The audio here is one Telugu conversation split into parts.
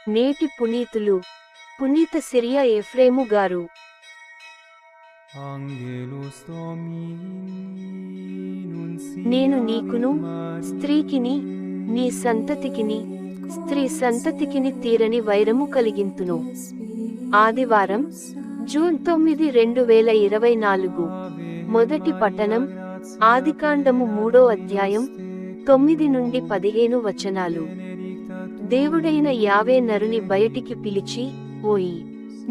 నేటి పునీతులు పునీత సిరియా ఎఫ్రేము గారు. నేను నీకును స్త్రీకిని నీ సంతతికిని స్త్రీ సంతతికిని తీరని వైరము కలిగింతును. ఆదివారం జూన్ 9, 2024. మొదటి పట్టణం ఆదికాండము 3వ అధ్యాయం 9 నుండి 15 వచనాలు. దేవుడైన యావే నరుని బయటికి పిలిచి, ఓయి,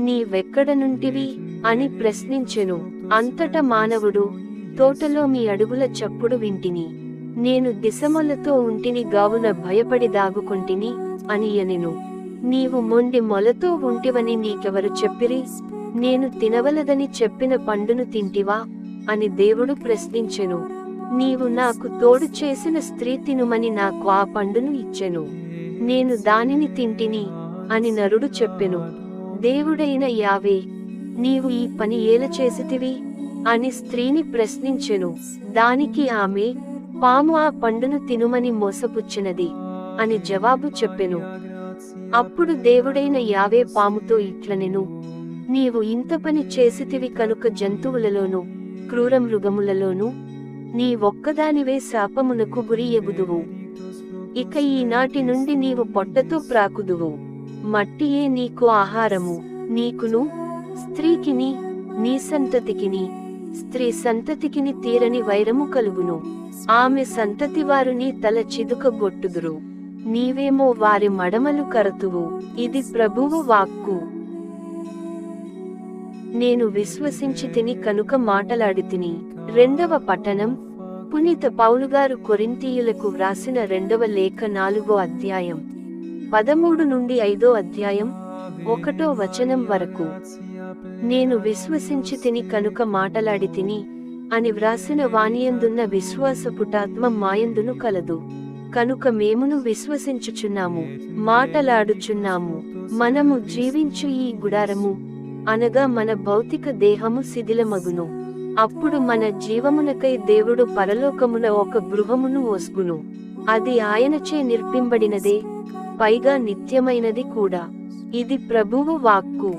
నీవెక్కడ నుంటివి అని ప్రశ్నించెను. అంతట మానవుడు, తోటలో మీ అడుగుల చప్పుడు వింటిని, నేను దిశమొలతో ఉంటిని గావున భయపడి దాగుకొంటిని అని అనెను. నీవు మొండి మొలతో ఉంటివని నీకెవరు చెప్పిరి? నేను తినవలదని చెప్పిన పండును తింటివా అని దేవుడు ప్రశ్నించెను. నీవు నాకు తోడు చేసిన స్త్రీ తినుమని నాకు ఆ పండును ఇచ్చెను, నేను దానిని తింటిని అని నరుడు చెప్పెను. దేవుడైన యావే, నీవు ఈ పని ఏల చేసితివి అని స్త్రీని ప్రశ్నించెను. దానికి ఆమె, పాము ఆ పండును తినుమని మోసపుచ్చినది అని జవాబు చెప్పెను. అప్పుడు దేవుడైన యావే పాముతో ఇట్లనెను, నీవు ఇంత పని చేసితివి కనుక జంతువులలోను క్రూరమృగములలోను నీ ఒక్కదానివే శాపమునకు గురి ఎగుదువు. ఇక ఈనాటి నుండి నీవు పొట్టతో ప్రాకుదువు, మట్టియే నీకు ఆహారము. నీకును స్త్రీకిని నీ సంతతికిని స్త్రీ సంతతికిని తీరని వైరము కలుగును. ఆమె సంతతి వారు నీ తల చిదుక గొట్టుదురు, నీవేమో వారి మడమలు కరతువు. ఇది ప్రభువు వాక్కు. నేను విశ్వసించితిని కనుక మాటలాడితిని. రెండవ పట్టణం పునీత పౌలుగారు కొరింథీయులకు వ్రాసిన 2వ లేఖ 4వ అధ్యాయం 13 నుండి 5వ అధ్యాయం 1వ వచనం వరకు. నేను విశ్వసించితిని కనుక మాటలాడితిని అని వ్రాసిన వానియందున్న విశ్వాసపుటాత్మ మాయందును కలదు. కనుక మేమును విశ్వసించుచున్నాము, మాటలాడుచున్నాము. మనము జీవించు ఈ గుడారము అనగా మన భౌతిక దేహము శిథిలమగును. అప్పుడు మన జీవమునకై దేవుడు పరలోకమున ఒక గృహమును ఒస్గును. అది ఆయనచే నిర్మింపబడినదే, పైగా నిత్యమైనది కూడా. ఇది ప్రభువు వాక్కు.